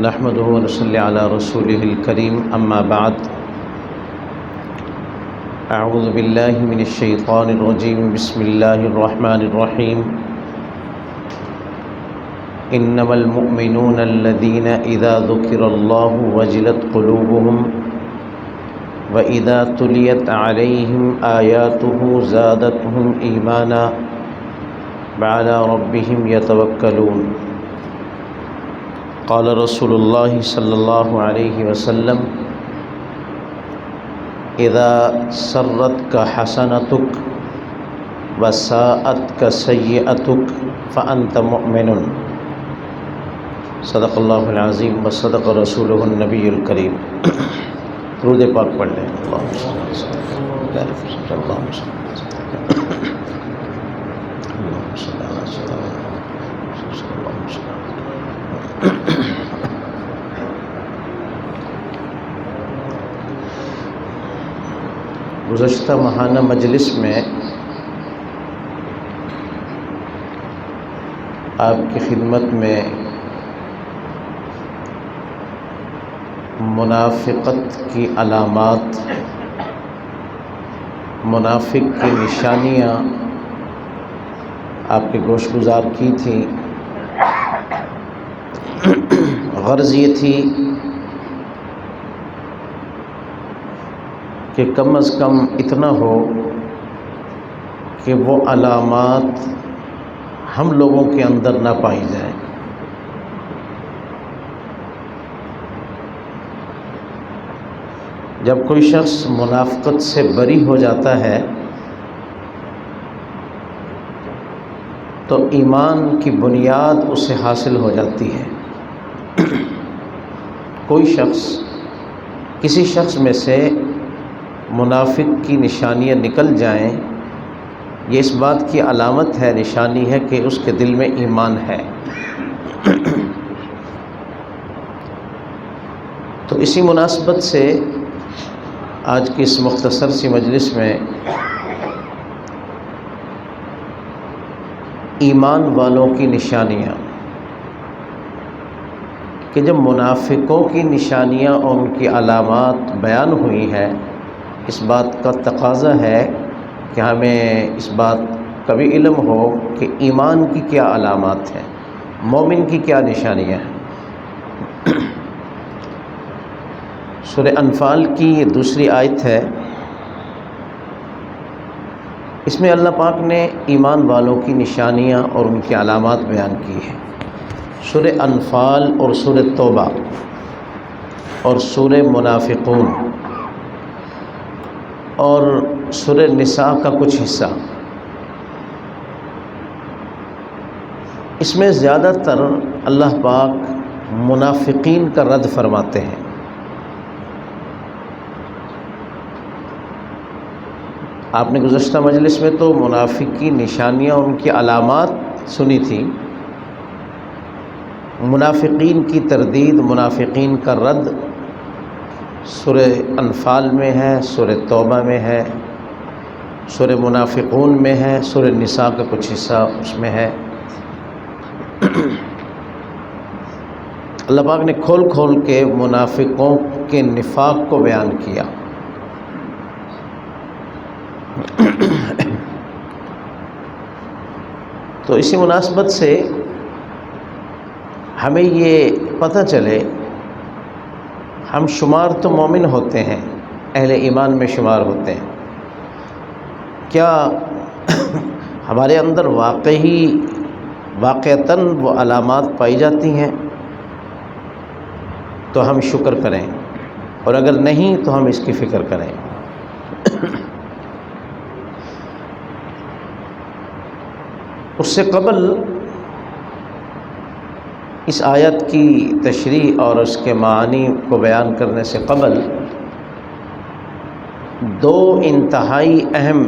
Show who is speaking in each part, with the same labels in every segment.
Speaker 1: نحمده ونصلي على رسوله الكريم اما بعد اعوذ بالله من الشيطان الرجيم بسم الله الرحمن الرحيم انما المؤمنون الذين اذا ذكر الله وجلت قلوبهم واذا تليت عليهم آياته زادتهم ایمانا وعلى ربهم يتوكلون قال رسول اللہ صلی اللہ علیہ وسلم اذا سرتک حسنتک وساءتک سیئتک فانت مؤمن صدق اللہ العظیم وصدق رسولہ النبی الکریم۔ درود پاک پڑھ لیں۔ اللہم صلی گزشتہ ماہانہ مجلس میں آپ کی خدمت میں منافقت کی علامات، منافق کی نشانیاں آپ کے گوش گزار کی تھی۔ غرض یہ تھی کہ کم از کم اتنا ہو کہ وہ علامات ہم لوگوں کے اندر نہ پائی جائیں۔ جب کوئی شخص منافقت سے بری ہو جاتا ہے تو ایمان کی بنیاد اسے حاصل ہو جاتی ہے۔ کوئی شخص، کسی شخص میں سے منافق کی نشانیاں نکل جائیں، یہ اس بات کی علامت ہے، نشانی ہے کہ اس کے دل میں ایمان ہے۔ تو اسی مناسبت سے آج کی اس مختصر سی مجلس میں ایمان والوں کی نشانیاں، کہ جب منافقوں کی نشانیاں اور ان کی علامات بیان ہوئی ہیں، اس بات کا تقاضا ہے کہ ہمیں اس بات کا بھی علم ہو کہ ایمان کی کیا علامات ہیں، مومن کی کیا نشانیاں ہیں۔ سورہ انفال کی یہ دوسری آیت ہے، اس میں اللہ پاک نے ایمان والوں کی نشانیاں اور ان کی علامات بیان کی ہیں۔ سورہ انفال اور سورہ توبہ اور سورہ منافقون اور سورہ نساء کا کچھ حصہ، اس میں زیادہ تر اللہ پاک منافقین کا رد فرماتے ہیں۔ آپ نے گزشتہ مجلس میں تو منافق کی نشانیاں اور ان کی علامات سنی تھی، منافقین کی تردید، منافقین کا رد سورہ انفال میں ہے، سورہ توبہ میں ہے، سورہ منافقون میں ہے، سورہ نساء کا کچھ حصہ اس میں ہے۔ اللہ پاک نے کھول کھول کے منافقوں کے نفاق کو بیان کیا۔ تو اسی مناسبت سے ہمیں یہ پتہ چلے، ہم شمار تو مومن ہوتے ہیں، اہل ایمان میں شمار ہوتے ہیں، کیا ہمارے اندر واقعتاً وہ علامات پائی جاتی ہیں تو ہم شکر کریں، اور اگر نہیں تو ہم اس کی فکر کریں۔ اس سے قبل اس آیت کی تشریح اور اس کے معانی کو بیان کرنے سے قبل دو انتہائی اہم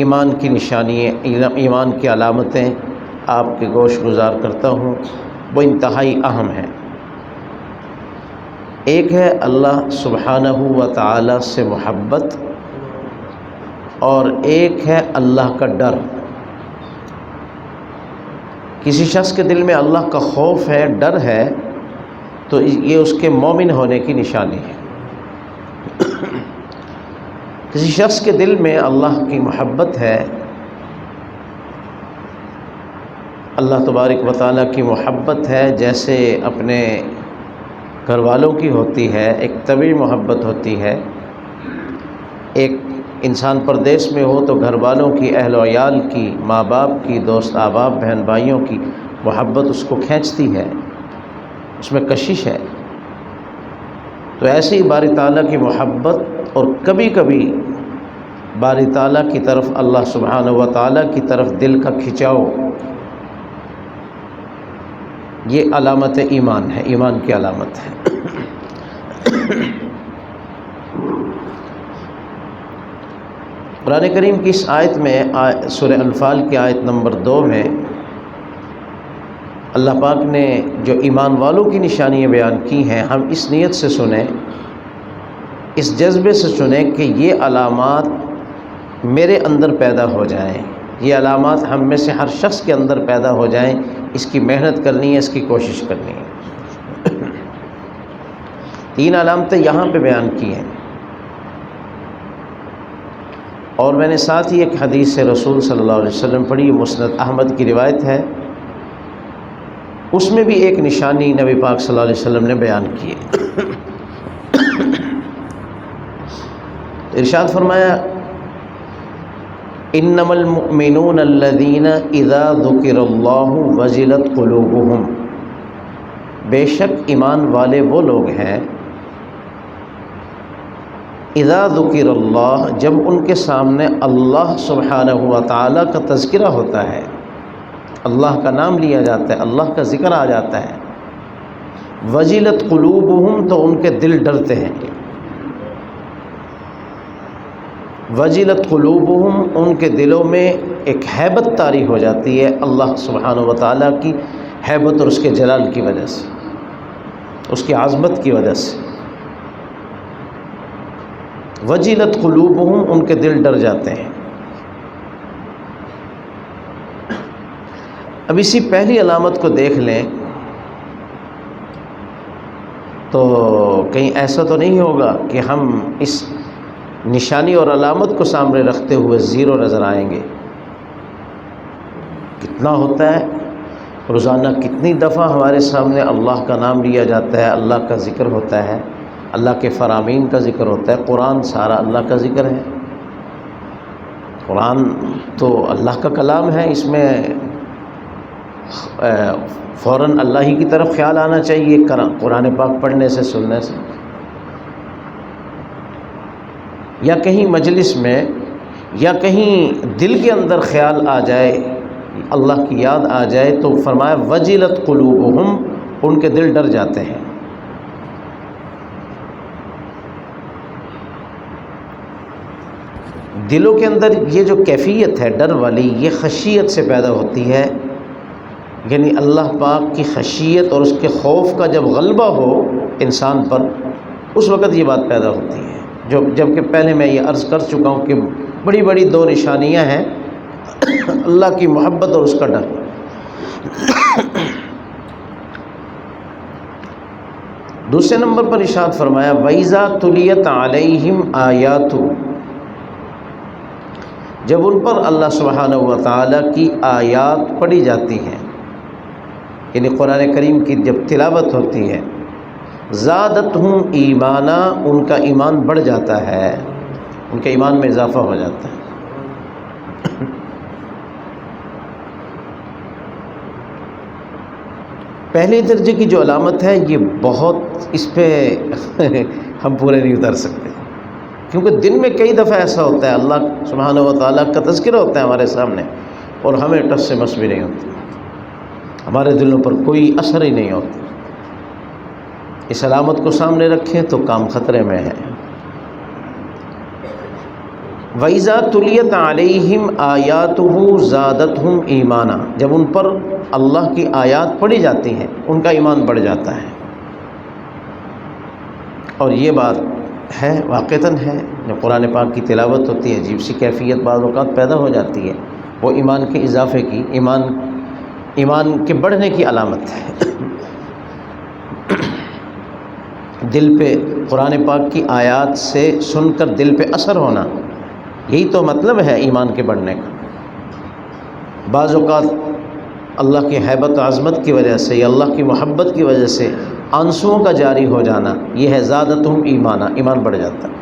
Speaker 1: ایمان کی نشانیاں، ایمان کی علامتیں آپ کے گوش گزار کرتا ہوں، وہ انتہائی اہم ہیں۔ ایک ہے اللہ سبحانہ و تعالی سے محبت، اور ایک ہے اللہ کا ڈر۔ کسی شخص کے دل میں اللہ کا خوف ہے، ڈر ہے، تو یہ اس کے مومن ہونے کی نشانی ہے۔ کسی شخص کے دل میں اللہ کی محبت ہے، اللہ تبارک و تعالیٰ کی محبت ہے، جیسے اپنے گھر والوں کی ہوتی ہے، ایک طبعی محبت ہوتی ہے۔ ایک انسان پردیس میں ہو تو گھر والوں کی، اہل و عیال کی، ماں باپ کی، دوست احباب، بہن بھائیوں کی محبت اس کو کھینچتی ہے، اس میں کشش ہے۔ تو ایسے ہی باری تعالیٰ کی محبت، اور کبھی کبھی باری تعالیٰ کی طرف، اللہ سبحانہ و تعالیٰ کی طرف دل کا کھنچاؤ، یہ علامت ایمان ہے، ایمان کی علامت ہے۔ قرآن کریم کی اس آیت میں، سورہ انفال کی آیت نمبر 2 میں اللہ پاک نے جو ایمان والوں کی نشانیاں بیان کی ہیں، ہم اس نیت سے سنیں، اس جذبے سے سنیں کہ یہ علامات میرے اندر پیدا ہو جائیں، یہ علامات ہم میں سے ہر شخص کے اندر پیدا ہو جائیں۔ اس کی محنت کرنی ہے، اس کی کوشش کرنی ہے۔ 3 علامتیں یہاں پہ بیان کی ہیں، اور میں نے ساتھ ہی ایک حدیث سے رسول صلی اللہ علیہ وسلم پڑھی، مسند احمد کی روایت ہے، اس میں بھی ایک نشانی نبی پاک صلی اللہ علیہ وسلم نے بیان کی ہے۔ ارشاد فرمایا، انما المؤمنون الذین اذا ذکر اللہ وجلت قلوبہم، بے شک ایمان والے وہ لوگ ہیں، اذا ذکر اللہ، جب ان کے سامنے اللہ سبحانہ و تعالیٰ کا تذکرہ ہوتا ہے، اللہ کا نام لیا جاتا ہے، اللہ کا ذکر آ جاتا ہے، وجلت قلوبہم، تو ان کے دل ڈرتے ہیں۔ وجلت قلوبہم، ان کے دلوں میں ایک ہیبت طاری ہو جاتی ہے، اللہ سبحانہ و تعالیٰ کی ہیبت اور اس کے جلال کی وجہ سے، اس کی عظمت کی وجہ سے۔ وجلت قلوبہم، ان کے دل ڈر جاتے ہیں۔ اب اسی پہلی علامت کو دیکھ لیں تو کہیں ایسا تو نہیں ہوگا کہ ہم اس نشانی اور علامت کو سامنے رکھتے ہوئے زیرو نظر آئیں گے۔ کتنا ہوتا ہے، روزانہ کتنی دفعہ ہمارے سامنے اللہ کا نام لیا جاتا ہے، اللہ کا ذکر ہوتا ہے، اللہ کے فرامین کا ذکر ہوتا ہے۔ قرآن سارا اللہ کا ذکر ہے، قرآن تو اللہ کا کلام ہے، اس میں فوراً اللہ ہی کی طرف خیال آنا چاہیے قرآن پاک پڑھنے سے، سننے سے، یا کہیں مجلس میں، یا کہیں دل کے اندر خیال آ جائے، اللہ کی یاد آ جائے، تو فرمایا وجلت قلوبہم، ان کے دل ڈر جاتے ہیں۔ دلوں کے اندر یہ جو کیفیت ہے ڈر والی، یہ خشیت سے پیدا ہوتی ہے، یعنی اللہ پاک کی خشیت اور اس کے خوف کا جب غلبہ ہو انسان پر، اس وقت یہ بات پیدا ہوتی ہے۔ جب کہ پہلے میں یہ عرض کر چکا ہوں کہ بڑی بڑی 2 نشانیاں ہیں، اللہ کی محبت اور اس کا ڈر۔ دوسرے نمبر پر ارشاد فرمایا، وَإِذَا تُلِيَتْ عَلَيْهِمْ آيَاتُ، جب ان پر اللہ سبحانہ و تعالیٰ کی آیات پڑھی جاتی ہیں، یعنی قرآن کریم کی جب تلاوت ہوتی ہے، زادتہم ایمانا، ان کا ایمان بڑھ جاتا ہے، ان کے ایمان میں اضافہ ہو جاتا ہے۔ پہلے درجے کی جو علامت ہے، یہ بہت، اس پہ ہم پورے نہیں اتر سکتے، کیونکہ دن میں کئی دفعہ ایسا ہوتا ہے اللہ سبحانہ و تعالیٰ کا تذکرہ ہوتا ہے ہمارے سامنے، اور ہمیں ٹس سے مس بھی نہیں ہوتی، ہمارے دلوں پر کوئی اثر ہی نہیں ہوتا۔ اس علامت کو سامنے رکھیں تو کام خطرے میں ہے۔ وَإِذَا تُلِيَتْ عَلَيْهِمْ آيَاتُهُ زَادَتْهُمْ ایمانا، جب ان پر اللہ کی آیات پڑھی جاتی ہیں، ان کا ایمان بڑھ جاتا ہے۔ اور یہ بات ہے، واقعتاً ہے، جب قرآن پاک کی تلاوت ہوتی ہے، عجیب سی کیفیت بعض اوقات پیدا ہو جاتی ہے، وہ ایمان کے اضافے کی، ایمان کے بڑھنے کی علامت ہے۔ دل پہ قرآن پاک کی آیات سے سن کر دل پہ اثر ہونا، یہی تو مطلب ہے ایمان کے بڑھنے کا۔ بعض اوقات اللہ کی ہیبت و عظمت کی وجہ سے یا اللہ کی محبت کی وجہ سے آنسوؤں کا جاری ہو جانا، یہ ہے زادتہم ایمانا، ایمان بڑھ جاتا ہے۔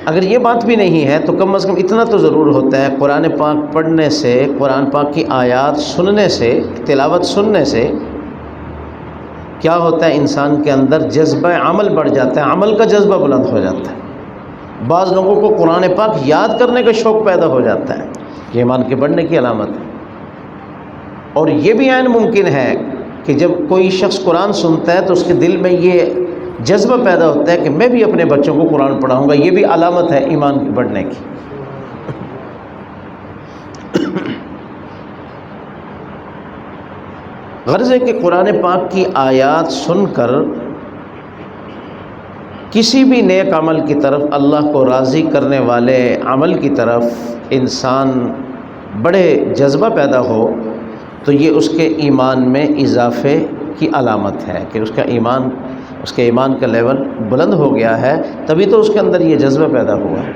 Speaker 1: اگر یہ بات بھی نہیں ہے تو کم از کم اتنا تو ضرور ہوتا ہے، قرآن پاک پڑھنے سے، قرآن پاک کی آیات سننے سے، تلاوت سننے سے کیا ہوتا ہے، انسان کے اندر جذبہ عمل بڑھ جاتا ہے، عمل کا جذبہ بلند ہو جاتا ہے۔ بعض لوگوں کو قرآن پاک یاد کرنے کا شوق پیدا ہو جاتا ہے، یہ ایمان کے بڑھنے کی علامت ہے۔ اور یہ بھی عین ممکن ہے کہ جب کوئی شخص قرآن سنتا ہے تو اس کے دل میں یہ جذبہ پیدا ہوتا ہے کہ میں بھی اپنے بچوں کو قرآن پڑھاؤں گا، یہ بھی علامت ہے ایمان کے بڑھنے کی۔ غرض ہے کہ قرآن پاک کی آیات سن کر کسی بھی نیک عمل کی طرف، اللہ کو راضی کرنے والے عمل کی طرف انسان بڑے جذبہ پیدا ہو تو یہ اس کے ایمان میں اضافے کی علامت ہے کہ اس کے ایمان کا لیول بلند ہو گیا ہے، تبھی تو اس کے اندر یہ جذبہ پیدا ہوا ہے۔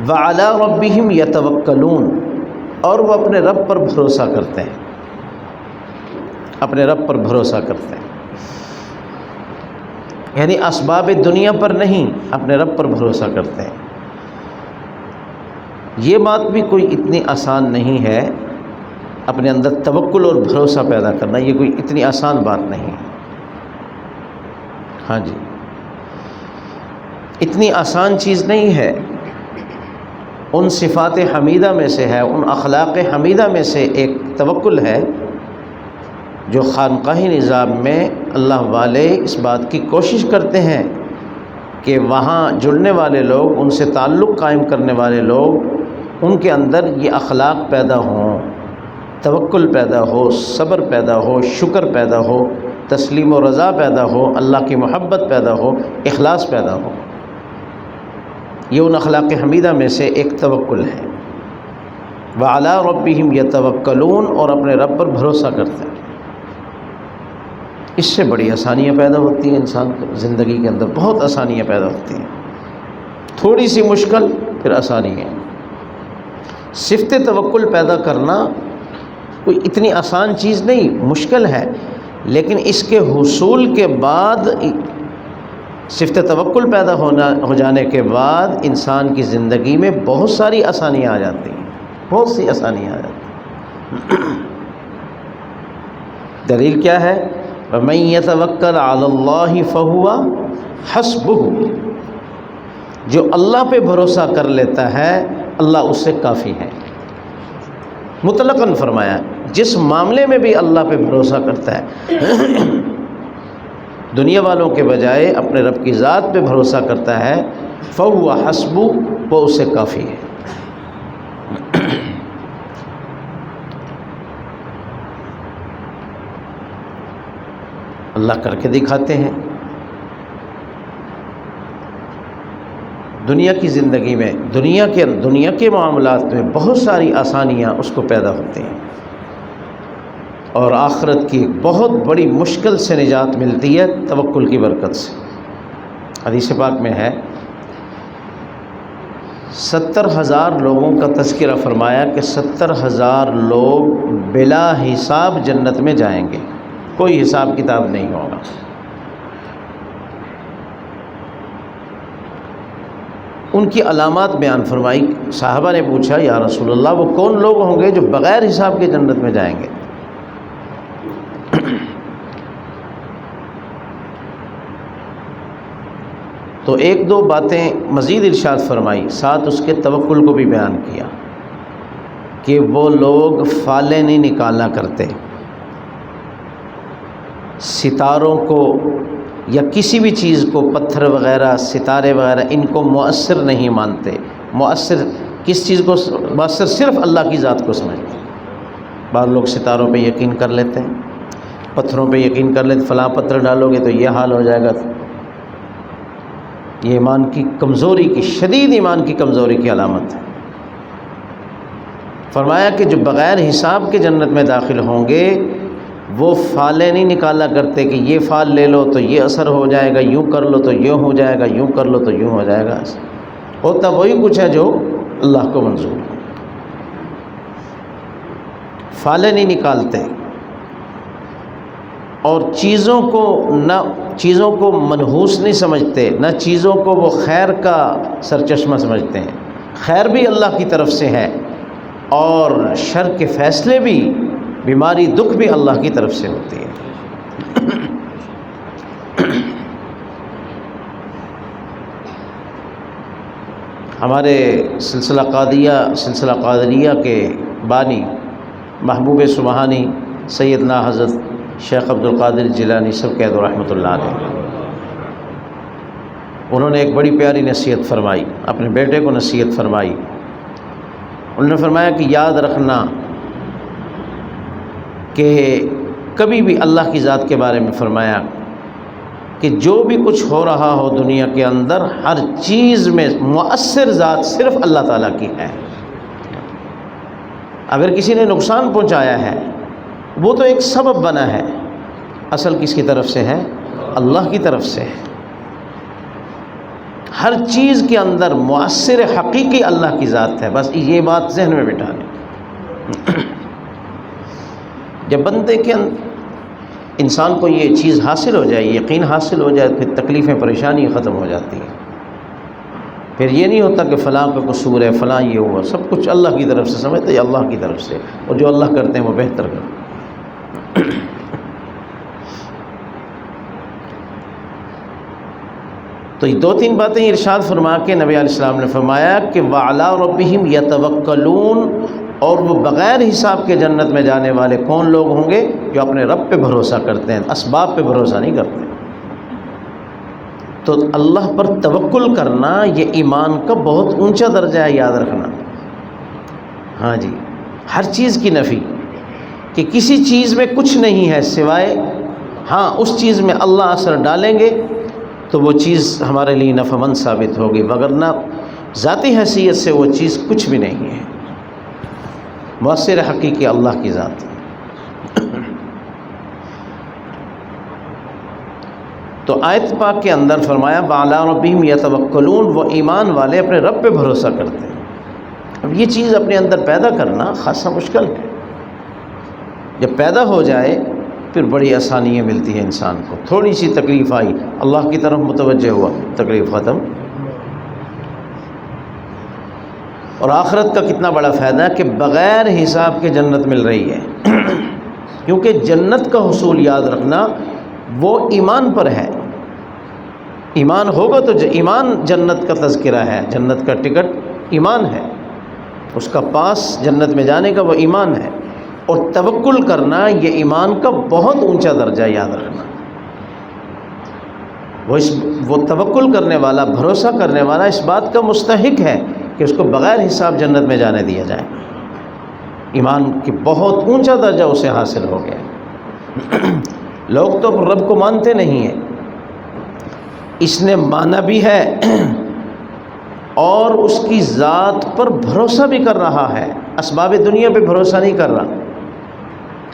Speaker 1: وَعَلَىٰ رَبِّهِمْ يَتَوَكَّلُونَ، اور وہ اپنے رب پر بھروسہ کرتے ہیں، اپنے رب پر بھروسہ کرتے ہیں، یعنی اسباب دنیا پر نہیں، اپنے رب پر بھروسہ کرتے ہیں۔ یہ بات بھی کوئی اتنی آسان نہیں ہے، اپنے اندر توکل اور بھروسہ پیدا کرنا، یہ کوئی اتنی آسان بات نہیں ہے۔ ہاں جی، اتنی آسان چیز نہیں ہے۔ ان صفات حمیدہ میں سے ہے، ان اخلاق حمیدہ میں سے ایک توکل ہے جو خانقاہی نظام میں اللہ والے اس بات کی کوشش کرتے ہیں کہ وہاں جڑنے والے لوگ، ان سے تعلق قائم کرنے والے لوگ، ان کے اندر یہ اخلاق پیدا ہوں، توکل پیدا ہو، صبر پیدا ہو، شکر پیدا ہو، تسلیم و رضا پیدا ہو، اللہ کی محبت پیدا ہو، اخلاص پیدا ہو۔ یہ ان اخلاق حمیدہ میں سے ایک توکل ہے۔ وَعَلَىٰ رَبِّهِمْ يَتَوَكَّلُونَ، اور اپنے رب پر بھروسہ کرتے ہیں۔ اس سے بڑی آسانیاں پیدا ہوتی ہیں، انسان کو زندگی کے اندر بہت آسانیاں پیدا ہوتی ہیں، تھوڑی سی مشکل پھر آسانی ہے۔ صفت توکل پیدا کرنا کوئی اتنی آسان چیز نہیں، مشکل ہے، لیکن اس کے حصول کے بعد، صفت توکل پیدا ہو جانے کے بعد انسان کی زندگی میں بہت ساری آسانیاں آ جاتی ہیں، بہت سی آسانیاں آ جاتی ہیں۔ دلیل کیا ہے؟ وَمَن يَتَوَكَّلْ عَلَى اللَّهِ فَهُوَ حَسْبُهُ، جو اللہ پہ بھروسہ کر لیتا ہے اللہ اس سے کافی ہے۔ مطلقاً فرمایا، جس معاملے میں بھی اللہ پہ بھروسہ کرتا ہے، دنیا والوں کے بجائے اپنے رب کی ذات پہ بھروسہ کرتا ہے، فَهُوَ حَسْبُهُ، وہ اس سے کافی ہے۔ اللہ کر کے دکھاتے ہیں۔ دنیا کی زندگی میں، دنیا کے معاملات میں بہت ساری آسانیاں اس کو پیدا ہوتی ہیں، اور آخرت کی بہت بڑی مشکل سے نجات ملتی ہے توکل کی برکت سے۔ حدیث پاک میں ہے 70,000 لوگوں کا تذکرہ فرمایا کہ 70,000 لوگ بلا حساب جنت میں جائیں گے، کوئی حساب کتاب نہیں ہوگا۔ ان کی علامات بیان فرمائی۔ صحابہ نے پوچھا یا رسول اللہ، وہ کون لوگ ہوں گے جو بغیر حساب کے جنت میں جائیں گے؟ تو ایک دو باتیں مزید ارشاد فرمائی، ساتھ اس کے توکل کو بھی بیان کیا کہ وہ لوگ فالے نہیں نکالا کرتے، ستاروں کو یا کسی بھی چیز کو، پتھر وغیرہ، ستارے وغیرہ، ان کو مؤثر نہیں مانتے۔ مؤثر کس چیز کو؟ مؤثر صرف اللہ کی ذات کو سمجھتے ہیں۔ بعض لوگ ستاروں پہ یقین کر لیتے ہیں، پتھروں پہ یقین کر لیتے، فلاں پتھر ڈالو گے تو یہ حال ہو جائے گا۔ یہ ایمان کی کمزوری کی، شدید ایمان کی کمزوری کی علامت ہے۔ فرمایا کہ جو بغیر حساب کے جنت میں داخل ہوں گے وہ فالیں نہیں نکالا کرتے کہ یہ فال لے لو تو یہ اثر ہو جائے گا، یوں کر لو تو یوں ہو جائے گا، یوں کر لو تو یوں ہو جائے گا۔ ہوتا وہی کچھ ہے جو اللہ کو منظور ہے۔ فالیں نہیں نکالتے، اور چیزوں کو منحوس نہیں سمجھتے، نہ چیزوں کو وہ خیر کا سرچشمہ سمجھتے ہیں۔ خیر بھی اللہ کی طرف سے ہے، اور شر کے فیصلے بھی، بیماری دکھ بھی اللہ کی طرف سے ہوتی ہے۔ ہمارے سلسلہ قادریہ کے بانی محبوب سبحانی سیدنا حضرت شیخ عبد القادر جیلانی صاحب قید رحمۃ اللہ علیہ، انہوں نے ایک بڑی پیاری نصیحت فرمائی، اپنے بیٹے کو نصیحت فرمائی۔ انہوں نے فرمایا کہ یاد رکھنا کہ کبھی بھی اللہ کی ذات کے بارے میں فرمایا کہ جو بھی کچھ ہو رہا ہو دنیا کے اندر، ہر چیز میں مؤثر ذات صرف اللہ تعالیٰ کی ہے۔ اگر کسی نے نقصان پہنچایا ہے وہ تو ایک سبب بنا ہے، اصل کس کی طرف سے ہے؟ اللہ کی طرف سے ہے۔ ہر چیز کے اندر مؤثر حقیقی اللہ کی ذات ہے، بس یہ بات ذہن میں بٹھا لیں۔ جب بندے کے انسان کو یہ چیز حاصل ہو جائے، یقین حاصل ہو جائے، پھر تکلیفیں پریشانی ختم ہو جاتی ہیں۔ پھر یہ نہیں ہوتا کہ فلاں کا قصور ہے، فلاں یہ ہوا، سب کچھ اللہ کی طرف سے سمجھتے ہیں، اللہ کی طرف سے، اور جو اللہ کرتے ہیں وہ بہتر کرتے ہیں۔ تو یہ دو تین باتیں ارشاد فرما کے نبی علیہ السلام نے فرمایا کہ وَعَلَىٰ رَبِّهِمْ يَتَوَكَّلُونَ، اور وہ بغیر حساب کے جنت میں جانے والے کون لوگ ہوں گے؟ جو اپنے رب پہ بھروسہ کرتے ہیں، اسباب پہ بھروسہ نہیں کرتے۔ تو اللہ پر توکل کرنا یہ ایمان کا بہت اونچا درجہ ہے، یاد رکھنا۔ ہاں جی، ہر چیز کی نفی، کہ کسی چیز میں کچھ نہیں ہے سوائے ہاں اس چیز میں اللہ اثر ڈالیں گے تو وہ چیز ہمارے لیے نفع مند ثابت ہوگی، وگرنہ ذاتی حیثیت سے وہ چیز کچھ بھی نہیں ہے۔ مؤثر حقیقی اللہ کی ذات۔ تو آیت پاک کے اندر فرمایا وَعَلَىٰ رَبِّهِمْ يَتَوَكَّلُونَ، وہ ایمان والے اپنے رب پہ بھروسہ کرتے ہیں۔ اب یہ چیز اپنے اندر پیدا کرنا خاصا مشکل ہے۔ جب پیدا ہو جائے پھر بڑی آسانیاں ملتی ہیں انسان کو۔ تھوڑی سی تکلیف آئی، اللہ کی طرف متوجہ ہوا، تکلیف ختم۔ اور آخرت کا کتنا بڑا فائدہ ہے کہ بغیر حساب کے جنت مل رہی ہے۔ کیونکہ جنت کا حصول، یاد رکھنا، وہ ایمان پر ہے۔ ایمان ہوگا تو ایمان جنت کا تذکرہ ہے، جنت کا ٹکٹ ایمان ہے، اس کا پاس جنت میں جانے کا وہ ایمان ہے۔ اور توکل کرنا یہ ایمان کا بہت اونچا درجہ ہے، یاد رکھنا۔ وہ توکل کرنے والا، بھروسہ کرنے والا اس بات کا مستحق ہے کہ اس کو بغیر حساب جنت میں جانے دیا جائے۔ ایمان کی بہت اونچا درجہ اسے حاصل ہو گیا۔ لوگ تو رب کو مانتے نہیں ہیں، اس نے مانا بھی ہے اور اس کی ذات پر بھروسہ بھی کر رہا ہے، اسباب دنیا پہ بھروسہ نہیں کر رہا،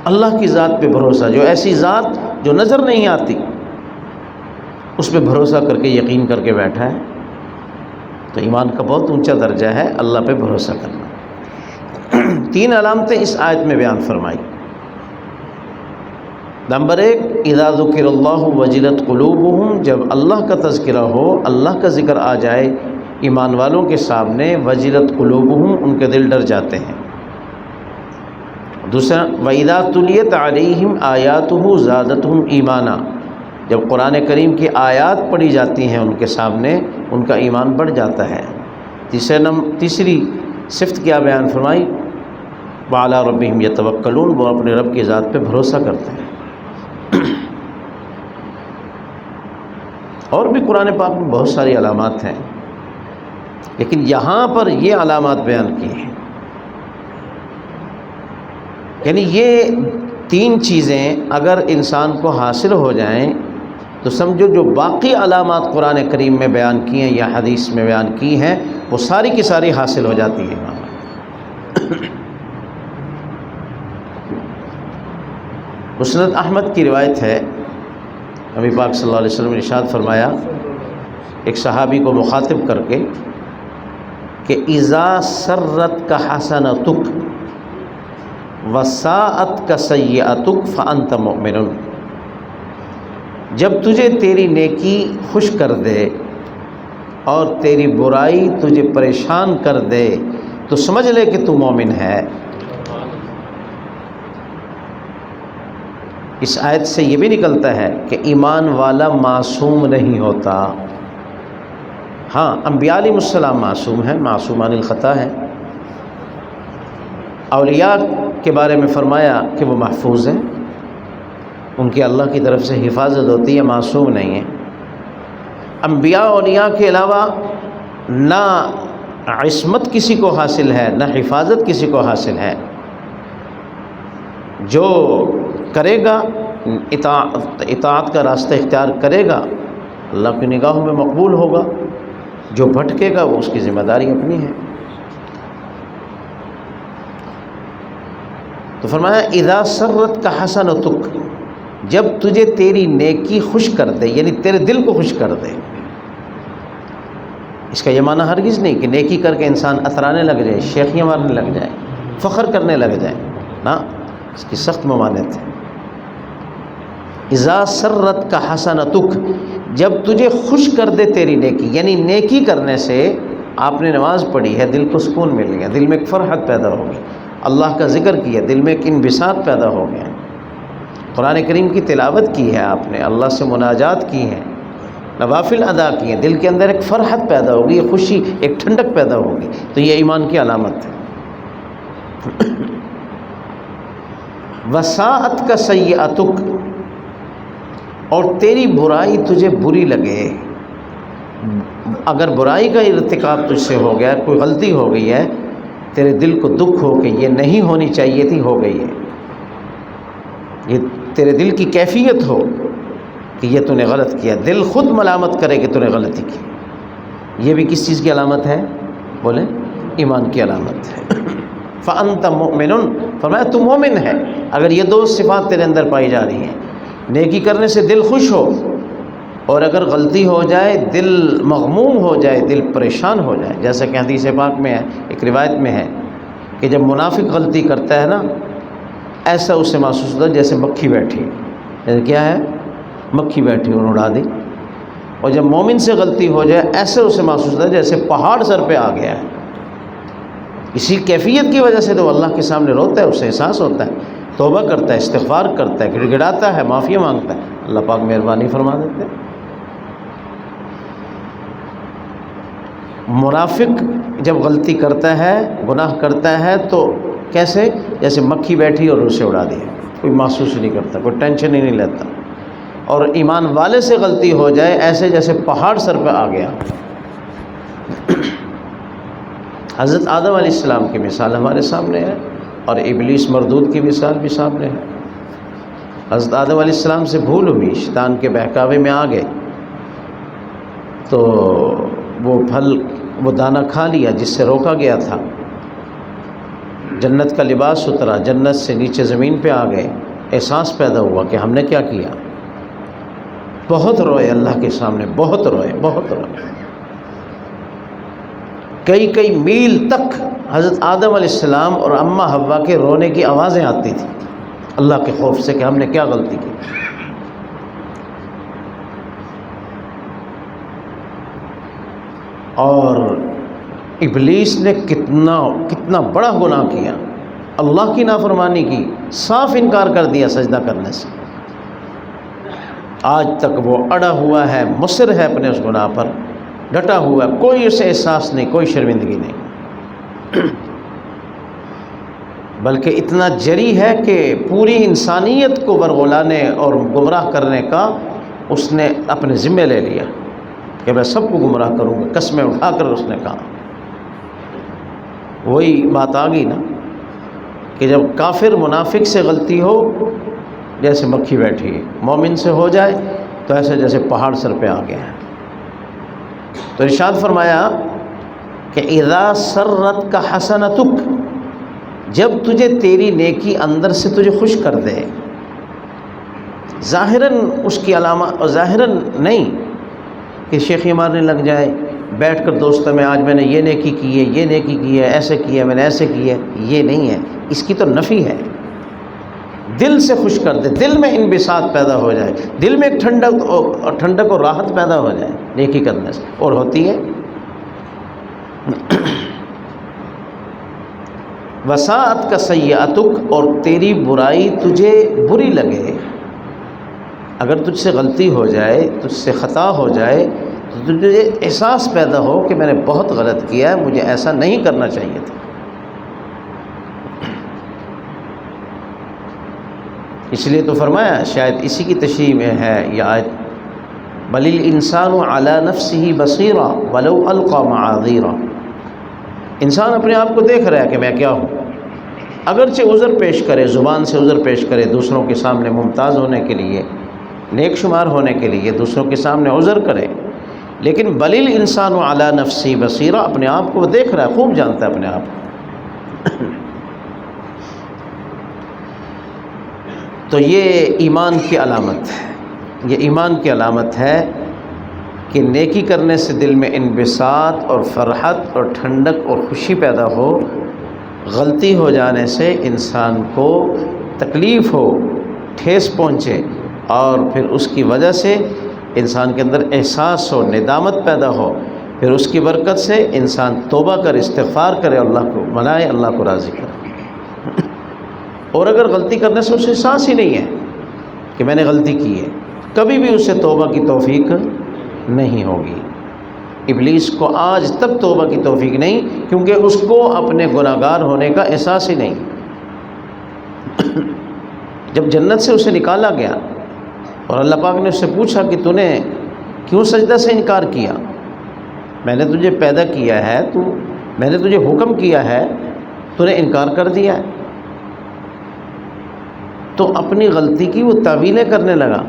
Speaker 1: اللہ کی ذات پہ بھروسہ، جو ایسی ذات جو نظر نہیں آتی اس پہ بھروسہ کر کے یقین کر کے بیٹھا ہے۔ تو ایمان کا بہت اونچا درجہ ہے اللہ پہ بھروسہ کرنا۔ تین علامتیں اس آیت میں بیان فرمائی۔ نمبر 1، اذا ذکر اللہ وجلت قلوبہم، جب اللہ کا تذکرہ ہو، اللہ کا ذکر آ جائے ایمان والوں کے سامنے، وجلت قلوبہم، ان کے دل ڈر جاتے ہیں۔ دوسرا، وَإِذَا تُلِيَتْ عَلَيْهِمْ آيَاتُهُ زَادَتْهُمْ ایمانا، جب قرآن کریم کی آیات پڑھی جاتی ہیں ان کے سامنے، ان کا ایمان بڑھ جاتا ہے۔ تیسری صفت کیا بیان فرمائی؟ وَعَلَىٰ رَبِّهِمْ يَتَوَكَّلُونَ، وہ اپنے رب کی ذات پہ بھروسہ کرتے ہیں۔ اور بھی قرآن پاک میں بہت ساری علامات ہیں، لیکن یہاں پر یہ علامات بیان کی ہیں۔ یعنی یہ تین چیزیں اگر انسان کو حاصل ہو جائیں تو سمجھو جو باقی علامات قرآن کریم میں بیان کی ہیں یا حدیث میں بیان کی ہیں وہ ساری کی ساری حاصل ہو جاتی ہیں۔ مسند احمد کی روایت ہے، نبی پاک صلی اللہ علیہ وسلم نے ارشاد فرمایا ایک صحابی کو مخاطب کر کے کہ اذا سرت کا حسنتک وساءت کا سیئتک فانت مؤمن، جب تجھے تیری نیکی خوش کر دے اور تیری برائی تجھے پریشان کر دے تو سمجھ لے کہ تو مومن ہے۔ اس آیت سے یہ بھی نکلتا ہے کہ ایمان والا معصوم نہیں ہوتا۔ ہاں، انبیاء علیہ السلام معصوم ہیں، معصومان الخطا ہیں۔ اولیاء کے بارے میں فرمایا کہ وہ محفوظ ہیں، ان کی اللہ کی طرف سے حفاظت ہوتی ہے، معصوم نہیں ہیں۔ انبیاء اولیاء کے علاوہ نہ عصمت کسی کو حاصل ہے، نہ حفاظت کسی کو حاصل ہے۔ جو کرے گا اطاعت کا راستہ اختیار کرے گا اللہ کی نگاہوں میں مقبول ہوگا، جو بھٹکے گا وہ اس کی ذمہ داری اپنی ہے۔ تو فرمایا اذا سرت کا حسنتک، جب تجھے تیری نیکی خوش کر دے، یعنی تیرے دل کو خوش کر دے۔ اس کا یہ معنی ہرگز نہیں کہ نیکی کر کے انسان اترانے لگ جائے، شیخیاں مارنے لگ جائے، فخر کرنے لگ جائے، نا، اس کی سخت ممانعت ہے۔ اذا سرت کا حسنتک، جب تجھے خوش کر دے تیری نیکی، یعنی نیکی کرنے سے آپ نے نماز پڑھی ہے، دل کو سکون مل گیا، دل میں ایک فرحت پیدا ہو گئی، اللہ کا ذکر کیا، دل میں ایک انبساط پیدا ہو گیا، قرآن کریم کی تلاوت کی ہے آپ نے، اللہ سے مناجات کی ہے، نوافل ادا کیے، دل کے اندر ایک فرحت پیدا ہوگی، ایک خوشی، ایک ٹھنڈک پیدا ہوگی، تو یہ ایمان کی علامت ہے۔ وساءت کا سیئتک، اور تیری برائی تجھے بری لگے، اگر برائی کا ارتکاب تجھ سے ہو گیا، کوئی غلطی ہو گئی ہے، تیرے دل کو دکھ ہو کہ یہ نہیں ہونی چاہیے تھی، ہو گئی ہے، یہ تیرے دل کی کیفیت ہو کہ یہ تو نے غلط کیا، دل خود ملامت کرے کہ تو نے غلطی کی، یہ بھی کس چیز کی علامت ہے؟ بولیں، ایمان کی علامت ہے۔ فَأَنْتَ مُؤْمِنٌ، فرمایا تو مومن ہے اگر یہ دو صفات تیرے اندر پائی جا رہی ہیں، نیکی کرنے سے دل خوش ہو، اور اگر غلطی ہو جائے دل مغموم ہو جائے، دل پریشان ہو جائے، جیسا کہ حدیث پاک میں ہے، ایک روایت میں ہے کہ جب منافق غلطی کرتا ہے نا، ایسا اسے محسوس ہوتا ہے جیسے مکھی بیٹھی، جیسے کیا ہے؟ مکھی بیٹھی اور اڑا دی۔ اور جب مومن سے غلطی ہو جائے ایسے اسے محسوس ہوتا ہے جیسے پہاڑ سر پہ آ گیا ہے۔ اسی کیفیت کی وجہ سے تو اللہ کے سامنے روتا ہے، اسے احساس ہوتا ہے، توبہ کرتا ہے، استغفار کرتا ہے، گڑ گڑاتا ہے، معافی مانگتا ہے، اللہ پاک مہربانی فرما دیتے ہیں۔ منافق جب غلطی کرتا ہے، گناہ کرتا ہے تو کیسے؟ جیسے مکھی بیٹھی اور اسے اڑا دی، کوئی محسوس نہیں کرتا، کوئی ٹینشن ہی نہیں لیتا۔ اور ایمان والے سے غلطی ہو جائے ایسے جیسے پہاڑ سر پہ آ گیا۔ حضرت آدم علیہ السلام کی مثال ہمارے سامنے ہے، اور ابلیس مردود کی مثال بھی سامنے ہے۔ حضرت آدم علیہ السلام سے بھول ہوئی، شیطان کے بہکاوے میں آ گئے تو وہ پھل، وہ دانہ کھا لیا جس سے روکا گیا تھا، جنت کا لباس اترا، جنت سے نیچے زمین پہ آ گئے، احساس پیدا ہوا کہ ہم نے کیا کیا، بہت روئے اللہ کے سامنے، بہت روئے، بہت روئے، کئی میل تک حضرت آدم علیہ السلام اور اماں حوا کے رونے کی آوازیں آتی تھیں اللہ کے خوف سے کہ ہم نے کیا غلطی کی۔ اور ابلیس نے کتنا بڑا گناہ کیا، اللہ کی نافرمانی کی، صاف انکار کر دیا سجدہ کرنے سے، آج تک وہ اڑا ہوا ہے، مصر ہے اپنے اس گناہ پر، ڈٹا ہوا ہے، کوئی اسے احساس نہیں، کوئی شرمندگی نہیں، بلکہ اتنا جری ہے کہ پوری انسانیت کو ورغلانے اور گمراہ کرنے کا اس نے اپنے ذمے لے لیا کہ میں سب کو گمراہ کروں گا، قسمیں اٹھا کر اس نے کہا۔ وہی بات آ گئی نا کہ جب کافر منافق سے غلطی ہو جیسے مکھی بیٹھی ہے، مومن سے ہو جائے تو ایسے جیسے پہاڑ سر پہ آ گیا ہے۔ تو ارشاد فرمایا کہ اذا سرت کا حسنتک، جب تجھے تیری نیکی اندر سے تجھے خوش کر دے، ظاہراً اس کی علامات، اور ظاہراً نہیں کہ شیخی مارنے لگ جائے بیٹھ کر دوستوں میں، آج میں نے یہ نیکی کی ہے، یہ نیکی کی ہے، ایسے کیا میں نے، ایسے کیا، یہ نہیں ہے، اس کی تو نفی ہے۔ دل سے خوش کر دے، دل میں انبساط پیدا ہو جائے، دل میں ایک ٹھنڈک اور راحت پیدا ہو جائے نیکی کرنے سے، اور ہوتی ہے۔ وساعت کا سیئاتک، اور تیری برائی تجھے بری لگے، اگر تجھ سے غلطی ہو جائے، تجھ سے خطا ہو جائے تو تجھے احساس پیدا ہو کہ میں نے بہت غلط کیا ہے، مجھے ایسا نہیں کرنا چاہیے تھا۔ اس لیے تو فرمایا، شاید اسی کی تشریح میں ہے یہ آیت، بل الانسان علی نفسہ بصیرہ ولو القی معاذیرہ، انسان اپنے آپ کو دیکھ رہا ہے کہ میں کیا ہوں، اگرچہ عذر پیش کرے، زبان سے عذر پیش کرے دوسروں کے سامنے ممتاز ہونے کے لیے، نیک شمار ہونے کے لیے دوسروں کے سامنے عذر کرے، لیکن بل الانسان علی نفسہ بصیرہ، اپنے آپ کو وہ دیکھ رہا ہے، خوب جانتا ہے اپنے آپ کو۔ تو یہ ایمان کی علامت ہے، یہ ایمان کی علامت ہے کہ نیکی کرنے سے دل میں انبساط اور فرحت اور ٹھنڈک اور خوشی پیدا ہو، غلطی ہو جانے سے انسان کو تکلیف ہو، ٹھیس پہنچے، اور پھر اس کی وجہ سے انسان کے اندر احساس ہو، ندامت پیدا ہو، پھر اس کی برکت سے انسان توبہ کر، استغفار کرے، اللہ کو منائے، اللہ کو راضی کرے۔ اور اگر غلطی کرنے سے اسے احساس ہی نہیں ہے کہ میں نے غلطی کی ہے، کبھی بھی اسے توبہ کی توفیق نہیں ہوگی۔ ابلیس کو آج تک توبہ کی توفیق نہیں، کیونکہ اس کو اپنے گناہگار ہونے کا احساس ہی نہیں۔ جب جنت سے اسے نکالا گیا اور اللہ پاک نے اس سے پوچھا کہ تو نے کیوں سجدہ سے انکار کیا، میں نے تجھے پیدا کیا ہے، میں نے تجھے حکم کیا ہے، تو نے انکار کر دیا ہے، تو اپنی غلطی کی وہ تعویلیں کرنے لگا،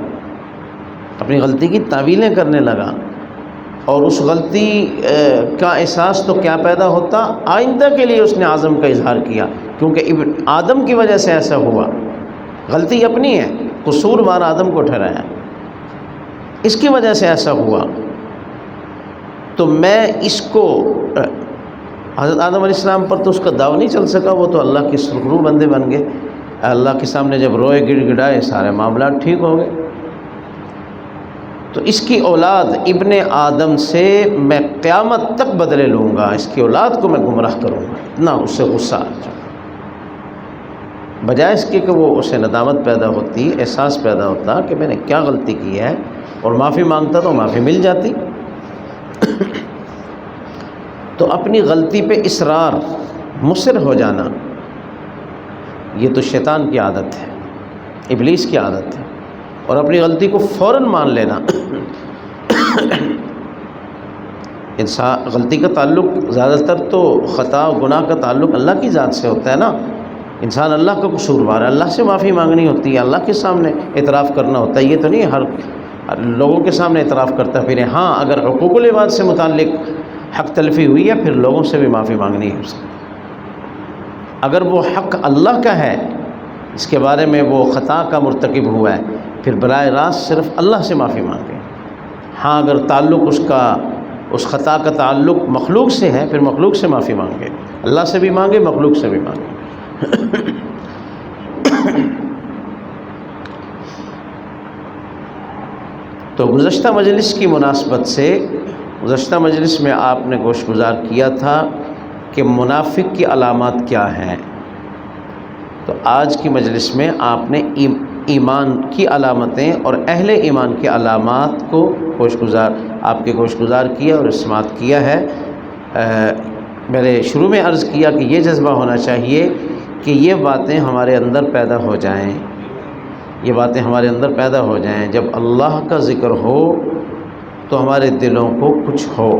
Speaker 1: اپنی غلطی کی تعویلیں کرنے لگا، اور اس غلطی کا احساس تو کیا پیدا ہوتا، آئندہ کے لیے اس نے عزم کا اظہار کیا، کیونکہ آدم کی وجہ سے ایسا ہوا، غلطی اپنی ہے، قصوروار آدم کو ٹھہرایا، اس کی وجہ سے ایسا ہوا، تو میں اس کو، حضرت آدم علیہ السلام پر تو اس کا داؤ نہیں چل سکا، وہ تو اللہ کے سرخرو بندے بن گئے، اللہ کے سامنے جب روئے گڑ گڑائے سارے معاملات ٹھیک ہو گئے۔ تو اس کی اولاد ابن آدم سے میں قیامت تک بدلے لوں گا، اس کی اولاد کو میں گمراہ کروں گا، اتنا اس سے غصہ آ جائے، بجائے اس کے کہ وہ اسے ندامت پیدا ہوتی، احساس پیدا ہوتا کہ میں نے کیا غلطی کی ہے، اور معافی مانگتا تو معافی مل جاتی۔ تو اپنی غلطی پہ اصرار، مصر ہو جانا، یہ تو شیطان کی عادت ہے، ابلیس کی عادت ہے، اور اپنی غلطی کو فوراً مان لینا۔ انسان غلطی کا تعلق زیادہ تر تو خطا و گناہ کا تعلق اللہ کی ذات سے ہوتا ہے نا، انسان اللہ کا قصوروار ہے، اللہ سے معافی مانگنی ہوتی ہے، اللہ کے سامنے اعتراف کرنا ہوتا ہے، یہ تو نہیں ہر لوگوں کے سامنے اعتراف کرتا پھر۔ ہاں اگر حقوق العباد سے متعلق حق تلفی ہوئی ہے، پھر لوگوں سے بھی معافی مانگنی ہے اس کو۔ اگر وہ حق اللہ کا ہے، اس کے بارے میں وہ خطا کا مرتکب ہوا ہے، پھر براہ راست صرف اللہ سے معافی مانگے۔ ہاں اگر تعلق اس خطا کا تعلق مخلوق سے ہے، پھر مخلوق سے معافی مانگے، اللہ سے بھی مانگے، مخلوق سے بھی مانگے۔ تو گزشتہ مجلس کی مناسبت سے، گزشتہ مجلس میں آپ نے گوش گزار کیا تھا کہ منافق کی علامات کیا ہیں، تو آج کی مجلس میں آپ نے ایمان کی علامتیں اور اہل ایمان کی علامات کو آپ کے گوش گزار کیا اور سماعت کیا ہے۔ میں نے شروع میں عرض کیا کہ یہ جذبہ ہونا چاہیے کہ یہ باتیں ہمارے اندر پیدا ہو جائیں، یہ باتیں ہمارے اندر پیدا ہو جائیں، جب اللہ کا ذکر ہو تو ہمارے دلوں کو کچھ ہو۔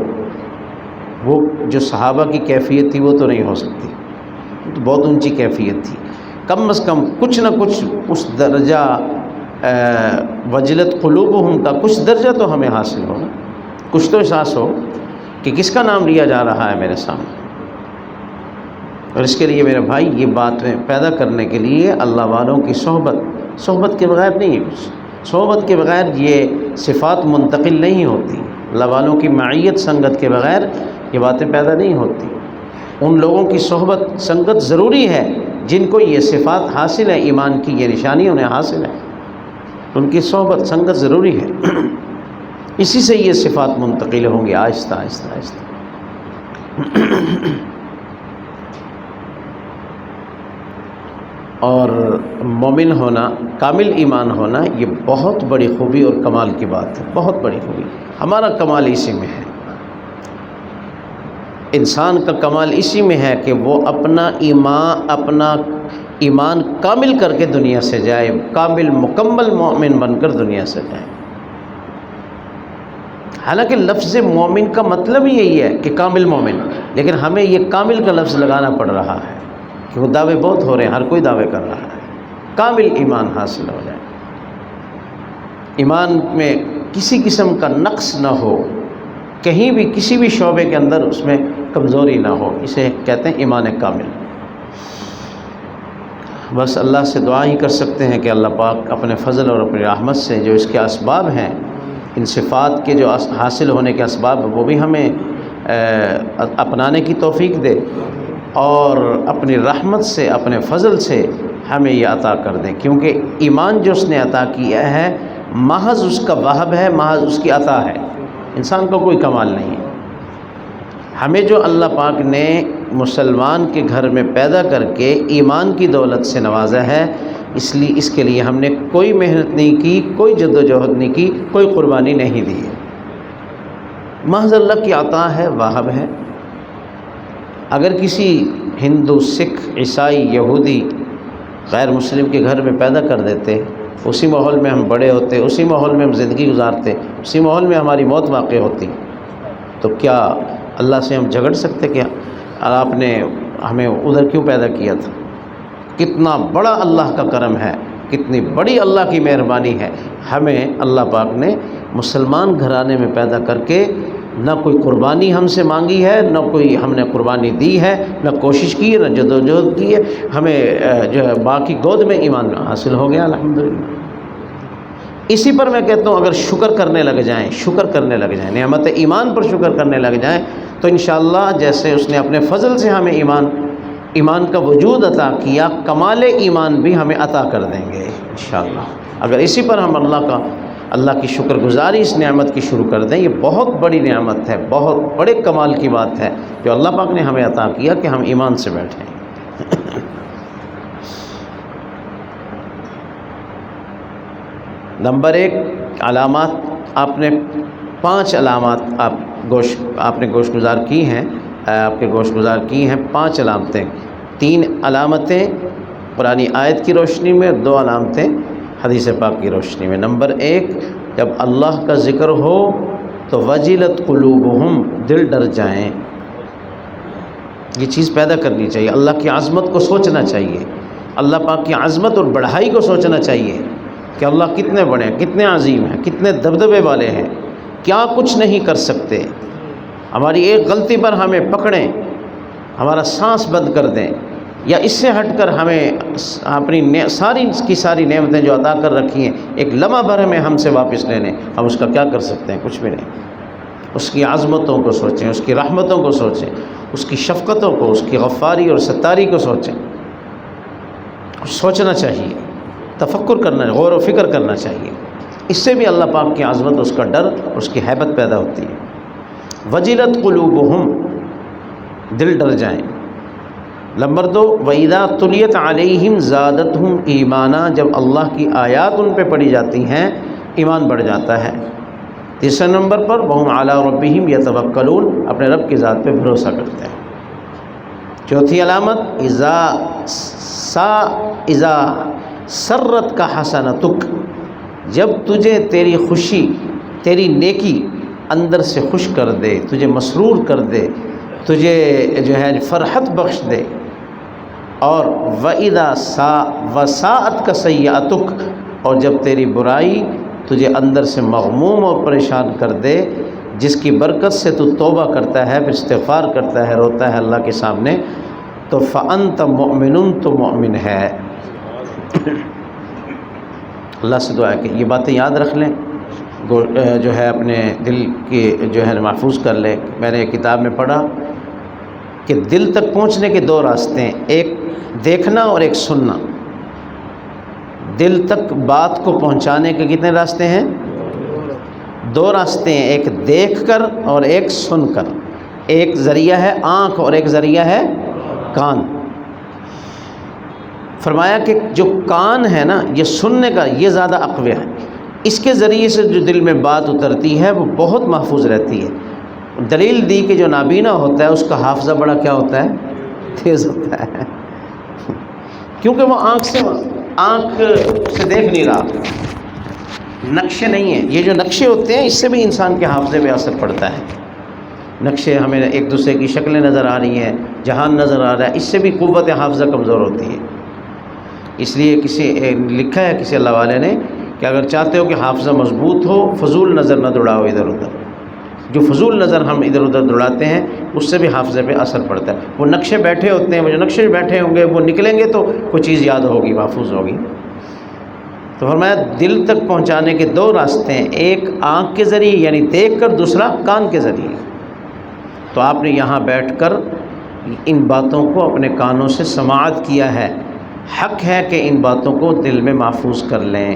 Speaker 1: وہ جو صحابہ کی کیفیت تھی وہ تو نہیں ہو سکتی، تو بہت اونچی کیفیت تھی، کم از کم کچھ نہ کچھ اس درجہ وجلت قلوبہم کا کچھ درجہ تو ہمیں حاصل ہو، کچھ تو احساس ہو کہ کس کا نام لیا جا رہا ہے میرے سامنے۔ اور اس کے لیے میرے بھائی یہ باتیں پیدا کرنے کے لیے اللہ والوں کی صحبت کے بغیر نہیں ہے کچھ، صحبت کے بغیر یہ صفات منتقل نہیں ہوتی، اللہ والوں کی معیت سنگت کے بغیر یہ باتیں پیدا نہیں ہوتی۔ ان لوگوں کی صحبت سنگت ضروری ہے جن کو یہ صفات حاصل ہے، ایمان کی یہ نشانی انہیں حاصل ہے، ان کی صحبت سنگت ضروری ہے۔ اسی سے یہ صفات منتقل ہوں گی آہستہ آہستہ آہستہ۔ اور مومن ہونا، کامل ایمان ہونا، یہ بہت بڑی خوبی اور کمال کی بات ہے، بہت بڑی خوبی۔ ہمارا کمال اسی میں ہے، انسان کا کمال اسی میں ہے کہ وہ اپنا ایمان کامل کر کے دنیا سے جائے، کامل مکمل مومن بن کر دنیا سے جائے۔ حالانکہ لفظ مومن کا مطلب یہی ہے کہ کامل مومن، لیکن ہمیں یہ کامل کا لفظ لگانا پڑ رہا ہے کہ وہ دعوے بہت ہو رہے ہیں، ہر کوئی دعوے کر رہا ہے۔ کامل ایمان حاصل ہو جائے، ایمان میں کسی قسم کا نقص نہ ہو، کہیں بھی کسی بھی شعبے کے اندر اس میں کمزوری نہ ہو، اسے کہتے ہیں ایمان کامل۔ بس اللہ سے دعا ہی کر سکتے ہیں کہ اللہ پاک اپنے فضل اور اپنی رحمت سے جو اس کے اسباب ہیں، ان صفات کے جو حاصل ہونے کے اسباب وہ بھی ہمیں اپنانے کی توفیق دے، اور اپنی رحمت سے، اپنے فضل سے ہمیں یہ عطا کر دیں، کیونکہ ایمان جو اس نے عطا کیا ہے محض اس کا وہب ہے، محض اس کی عطا ہے، انسان کا کوئی کمال نہیں ہے۔ ہمیں جو اللہ پاک نے مسلمان کے گھر میں پیدا کر کے ایمان کی دولت سے نوازا ہے، اس کے لیے ہم نے کوئی محنت نہیں کی، کوئی جد و جہد نہیں کی، کوئی قربانی نہیں دی ہے، محض اللہ کی عطا ہے، واہب ہے۔ اگر کسی ہندو، سکھ، عیسائی، یہودی، غیر مسلم کے گھر میں پیدا کر دیتے، اسی ماحول میں ہم بڑے ہوتے، اسی ماحول میں ہم زندگی گزارتے، اسی ماحول میں ہماری موت واقع ہوتی، تو کیا اللہ سے ہم جھگڑ سکتے؟ کیا آپ نے ہمیں ادھر کیوں پیدا کیا تھا؟ کتنا بڑا اللہ کا کرم ہے، کتنی بڑی اللہ کی مہربانی ہے، ہمیں اللہ پاک نے مسلمان گھرانے میں پیدا کر کے نہ کوئی قربانی ہم سے مانگی ہے، نہ کوئی ہم نے قربانی دی ہے، نہ کوشش کی ہے، نہ جدوجہد کی ہے، ہمیں جو ہے باقی گود میں ایمان حاصل ہو گیا، الحمدللہ۔ اسی پر میں کہتا ہوں اگر شکر کرنے لگ جائیں، نعمت ایمان پر شکر کرنے لگ جائیں، تو انشاءاللہ جیسے اس نے اپنے فضل سے ہمیں ایمان کا وجود عطا کیا، کمال ایمان بھی ہمیں عطا کر دیں گے انشاءاللہ۔ اگر اسی پر ہم اللہ کی شکر گزاری اس نعمت کی شروع کر دیں، یہ بہت بڑی نعمت ہے، بہت بڑے کمال کی بات ہے جو اللہ پاک نے ہمیں عطا کیا کہ ہم ایمان سے بیٹھیں۔ نمبر 1 علامات، آپ نے 5 علامات آپ نے گوش گزار کی ہیں، آپ کے گوش گزار کی ہیں 5 علامتیں، 3 علامتیں قرآنی آیت کی روشنی میں، 2 علامتیں حدیث پاک کی روشنی میں۔ نمبر 1، جب اللہ کا ذکر ہو تو وجلت قلوبہم، دل ڈر جائیں، یہ چیز پیدا کرنی چاہیے، اللہ کی عظمت کو سوچنا چاہیے، اللہ پاک کی عظمت اور بڑائی کو سوچنا چاہیے کہ اللہ کتنے بڑے ہیں، کتنے عظیم ہیں، کتنے دبدبے والے ہیں، کیا کچھ نہیں کر سکتے، ہماری ایک غلطی پر ہمیں پکڑیں، ہمارا سانس بند کر دیں، یا اس سے ہٹ کر ہمیں اپنی ساری نعمتیں جو عطا کر رکھی ہیں ایک لمحہ بھر میں ہم سے واپس لے لیں، ہم اس کا کیا کر سکتے ہیں؟ کچھ بھی نہیں۔ اس کی عظمتوں کو سوچیں، اس کی رحمتوں کو سوچیں، اس کی شفقتوں کو، اس کی غفاری اور ستاری کو سوچیں، سوچنا چاہیے، تفکر کرنا، غور و فکر کرنا چاہیے، اس سے بھی اللہ پاک کی عظمت، اس کا ڈر، اس کی ہیبت پیدا ہوتی ہے۔ وجلت قلوبہم، دل ڈر جائیں۔ نمبر 2، وَإِذَا تُلِيَتْ عَلَيْهِمْ زَادَتْهُمْ ایمانا، جب اللہ کی آیات ان پہ پڑھی جاتی ہیں ایمان بڑھ جاتا ہے۔ تیسرے نمبر پر وَهُمْ عَلَىٰ رَبِّهِمْ يَتَوَكَّلُونَ، اپنے رب کی ذات پہ بھروسہ کرتے ہیں۔ چوتھی علامت، اذا سرت کا حسنتک، جب تجھے تیری خوشی، تیری نیکی اندر سے خوش کر دے، تجھے مسرور کر دے، تجھے جو ہے فرحت بخش دے، اور وَإِذَا وَسَاءَتْ کا سیئتک، اور جب تیری برائی تجھے اندر سے مغموم اور پریشان کر دے، جس کی برکت سے تو توبہ کرتا ہے، استغفار کرتا ہے، روتا ہے اللہ کے سامنے، تو فَأَنْتَ مُؤْمِنٌ، تو مومن ہے۔ اللہ سے دعا ہے کہ یہ باتیں یاد رکھ لیں، جو ہے اپنے دل کی جو ہے محفوظ کر لیں۔ میں نے ایک کتاب میں پڑھا کہ دل تک پہنچنے کے دو راستے ہیں، ایک دیکھنا اور ایک سننا۔ دل تک بات کو پہنچانے کے کتنے راستے ہیں؟ دو راستے ہیں، ایک دیکھ کر اور ایک سن کر۔ ایک ذریعہ ہے آنکھ اور ایک ذریعہ ہے کان۔ فرمایا کہ جو کان ہے نا، یہ سننے کا، یہ زیادہ اقوی ہے، اس کے ذریعے سے جو دل میں بات اترتی ہے وہ بہت محفوظ رہتی ہے۔ دلیل دی کہ جو نابینا ہوتا ہے اس کا حافظہ بڑا کیا ہوتا ہے؟ تیز ہوتا ہے، کیونکہ وہ آنکھ سے دیکھ نہیں رہا، نقشے نہیں ہیں۔ یہ جو نقشے ہوتے ہیں اس سے بھی انسان کے حافظے پہ اثر پڑتا ہے۔ نقشے ہمیں ایک دوسرے کی شکلیں نظر آ رہی ہیں، جہان نظر آ رہا ہے، اس سے بھی قوت حافظہ کمزور ہوتی ہے۔ اس لیے لکھا ہے کسی اللہ والے نے کہ اگر چاہتے ہو کہ حافظہ مضبوط ہو، فضول نظر نہ دوڑاؤ ادھر ادھر۔ جو فضول نظر ہم ادھر ادھر دوڑاتے ہیں اس سے بھی حافظے پہ اثر پڑتا ہے۔ وہ نقشے بیٹھے ہوتے ہیں، وہ جو نقشے بیٹھے ہوں گے وہ نکلیں گے تو کوئی چیز یاد ہوگی، محفوظ ہوگی۔ تو فرمایا دل تک پہنچانے کے دو راستے ہیں، ایک آنکھ کے ذریعے یعنی دیکھ کر، دوسرا کان کے ذریعے۔ تو آپ نے یہاں بیٹھ کر ان باتوں کو اپنے کانوں سے سماعت کیا ہے، حق ہے کہ ان باتوں کو دل میں محفوظ کر لیں،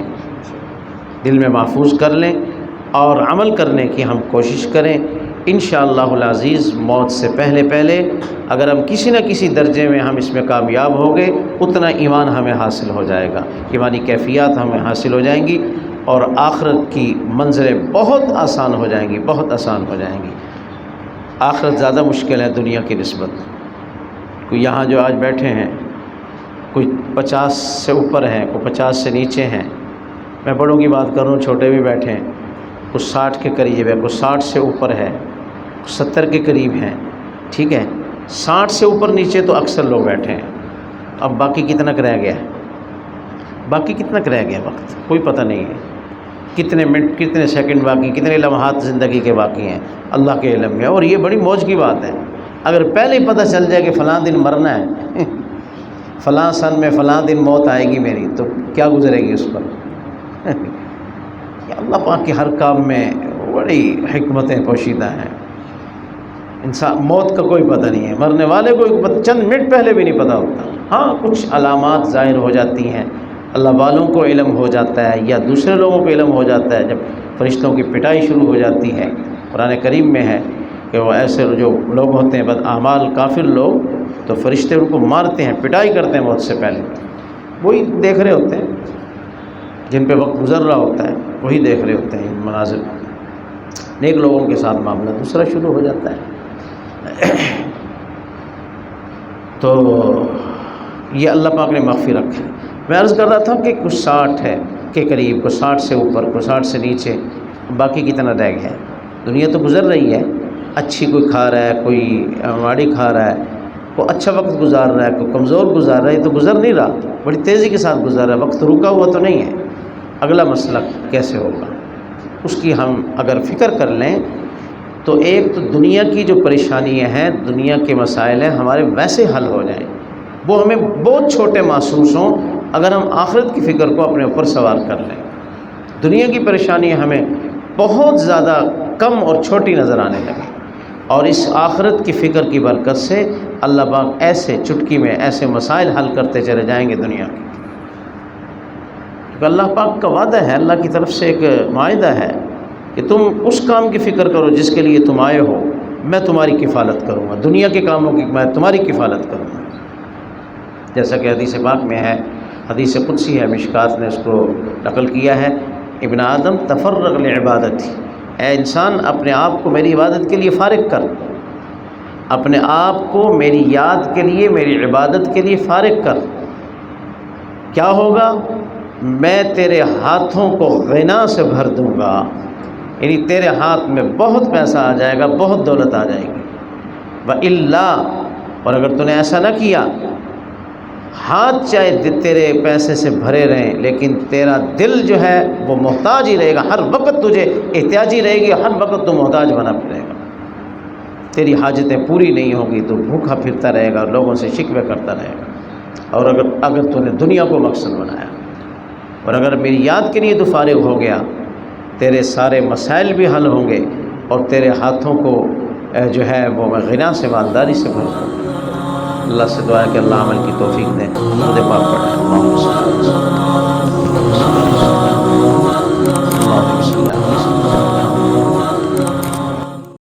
Speaker 1: دل میں محفوظ کر لیں اور عمل کرنے کی ہم کوشش کریں۔ انشاءاللہ العزیز موت سے پہلے اگر ہم کسی نہ کسی درجے میں ہم اس میں کامیاب ہو گئے، اتنا ایمان ہمیں حاصل ہو جائے گا، ایمانی کیفیات ہمیں حاصل ہو جائیں گی اور آخرت کی منزلیں بہت آسان ہو جائیں گی، بہت آسان ہو جائیں گی۔ آخرت زیادہ مشکل ہے دنیا کی نسبت۔ کوئی یہاں جو آج بیٹھے ہیں، کوئی 50 سے اوپر ہیں، کوئی 50 سے نیچے ہیں، میں بڑوں کی بات کر رہا ہوں، چھوٹے بھی بیٹھے ہیں، کچھ 60 کے قریب ہے، کچھ 60 سے اوپر ہے، کچھ 70 کے قریب ہیں، ٹھیک ہے۔ 60 سے اوپر نیچے تو اکثر لوگ بیٹھے ہیں۔ اب باقی کتنا رہ گیا ہے؟ باقی کتنا رہ گیا وقت؟ کوئی پتہ نہیں ہے، کتنے منٹ، کتنے سیکنڈ باقی، کتنے لمحات زندگی کے باقی ہیں، اللہ کے علم میں۔ اور یہ بڑی موج کی بات ہے، اگر پہلے ہی پتہ چل جائے کہ فلاں دن مرنا ہے، فلاں سن میں فلاں دن موت آئے گی میری، تو کیا گزرے گی اس پر؟ اللہ پاک کے ہر کام میں بڑی حکمتیں پوشیدہ ہیں۔ انسان موت کا کوئی پتہ نہیں ہے، مرنے والے کو چند منٹ پہلے بھی نہیں پتہ ہوتا۔ ہاں کچھ علامات ظاہر ہو جاتی ہیں، اللہ والوں کو علم ہو جاتا ہے یا دوسرے لوگوں کو علم ہو جاتا ہے، جب فرشتوں کی پٹائی شروع ہو جاتی ہے۔ قرآن کریم میں ہے کہ وہ ایسے جو لوگ ہوتے ہیں بد اعمال کافر لوگ، تو فرشتے ان کو مارتے ہیں، پٹائی کرتے ہیں موت سے پہلے۔ وہی دیکھ رہے ہوتے ہیں جن پہ وقت گزر رہا ہوتا ہے، وہی دیکھ رہے ہوتے ہیں ان مناظر۔ نیک لوگوں کے ساتھ معاملہ دوسرا شروع ہو جاتا ہے۔ تو یہ اللہ پاک نے مغفرت رکھا۔ میں عرض کر رہا تھا کہ کچھ 60 ہے کے قریب، کچھ 60 سے اوپر، کچھ 60 سے نیچے، باقی کتنا رہ گیا ہے؟ دنیا تو گزر رہی ہے، اچھی کوئی کھا رہا ہے، کوئی ماڑی کھا رہا ہے، کوئی اچھا وقت گزار رہا ہے، کوئی کمزور گزار رہا ہے، یہ تو گزر نہیں رہا، بڑی تیزی کے ساتھ گزار رہا ہے، وقت رکا ہوا تو نہیں ہے۔ اگلا مسئلہ کیسے ہوگا اس کی ہم اگر فکر کر لیں تو ایک تو دنیا کی جو پریشانیاں ہیں، دنیا کے مسائل ہیں، ہمارے ویسے حل ہو جائیں، وہ ہمیں بہت چھوٹے محسوس ہوں اگر ہم آخرت کی فکر کو اپنے اوپر سوار کر لیں۔ دنیا کی پریشانیاں ہمیں بہت زیادہ کم اور چھوٹی نظر آنے لگیں، اور اس آخرت کی فکر کی برکت سے اللہ پاک ایسے چٹکی میں ایسے مسائل حل کرتے چلے جائیں گے دنیا کے۔ اللہ پاک کا وعدہ ہے، اللہ کی طرف سے ایک معاہدہ ہے کہ تم اس کام کی فکر کرو جس کے لیے تم آئے ہو، میں تمہاری کفالت کروں گا، دنیا کے کاموں کی میں تمہاری کفالت کروں گا۔ جیسا کہ حدیث پاک میں ہے، حدیث قدسی ہے، مشکات نے اس کو نقل کیا ہے، ابن آدم تفرغ لعبادتی، اے انسان اپنے آپ کو میری عبادت کے لیے فارغ کر، اپنے آپ کو میری یاد کے لیے، میری عبادت کے لیے فارغ کر۔ کیا ہوگا؟ میں تیرے ہاتھوں کو غنا سے بھر دوں گا، یعنی تیرے ہاتھ میں بہت پیسہ آ جائے گا، بہت دولت آ جائے گی۔ وَإِلَّا، اور اگر تو نے ایسا نہ کیا، ہاتھ چاہے تیرے پیسے سے بھرے رہیں لیکن تیرا دل جو ہے وہ محتاج ہی رہے گا، ہر وقت تجھے احتیاجی رہے گی، ہر وقت تو محتاج بنا پھرے گا، تیری حاجتیں پوری نہیں ہوگی تو بھوکا پھرتا رہے گا، لوگوں سے شکوے کرتا رہے گا۔ اور اگر تو نے دنیا کو مقصد بنایا، اور اگر میری یاد کے لیے تو فارغ ہو گیا، تیرے سارے مسائل بھی حل ہوں گے اور تیرے ہاتھوں کو جو ہے وہ غنا سے، مالداری سے بھر دوں۔ اللہ سے دعا ہے کہ اللہ عمل کی توفیق دے۔ خود پاک پڑھیں۔ اللہم صل علی سیدنا